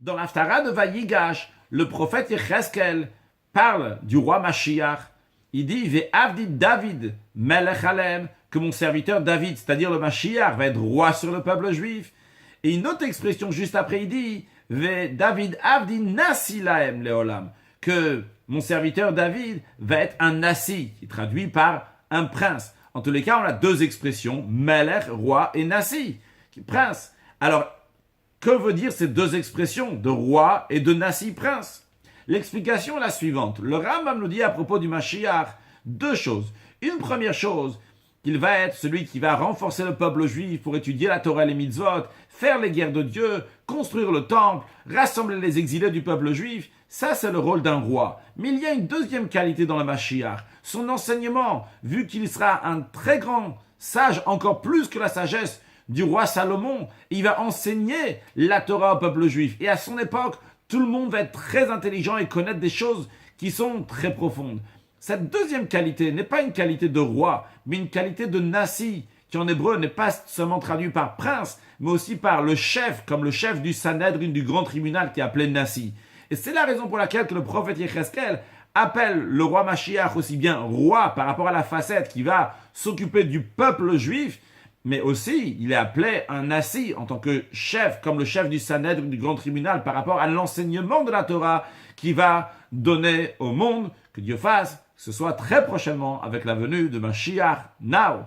Dans l'Haftara de Vayigash, le prophète Yecheskel parle du roi Mashiach. Il dit Ve'avdi David melech alem, que mon serviteur David, c'est-à-dire le Mashiach, va être roi sur le peuple juif. Et une autre expression juste après, il dit David avdi nasi laem leolam, que mon serviteur David va être un nasi, qui est traduit par un prince. En tous les cas, on a deux expressions, melech, roi, et nasi, prince. Alors, que veut dire ces deux expressions de roi et de nasi, prince? L'explication est la suivante. Le Rambam nous dit à propos du Mashiach deux choses. Une première chose, qu'il va être celui qui va renforcer le peuple juif pour étudier la Torah et les mitzvot, faire les guerres de Dieu, construire le temple, rassembler les exilés du peuple juif. Ça, c'est le rôle d'un roi. Mais il y a une deuxième qualité dans le Mashiach. Son enseignement, vu qu'il sera un très grand sage, encore plus que la sagesse du roi Salomon, il va enseigner la Torah au peuple juif. Et à son époque, tout le monde va être très intelligent et connaître des choses qui sont très profondes. Cette deuxième qualité n'est pas une qualité de roi, mais une qualité de nasi, qui en hébreu n'est pas seulement traduit par prince, mais aussi par le chef, comme le chef du Sanhedrin, du grand tribunal qui est appelé nasi. Et c'est la raison pour laquelle que le prophète Yecheskel appelle le roi Mashiach aussi bien roi par rapport à la facette qui va s'occuper du peuple juif, mais aussi il est appelé un nasi en tant que chef, comme le chef du Sanhedrin, du grand tribunal, par rapport à l'enseignement de la Torah qui va donner au monde, que Dieu fasse, que ce soit très prochainement avec la venue de Mashiach now.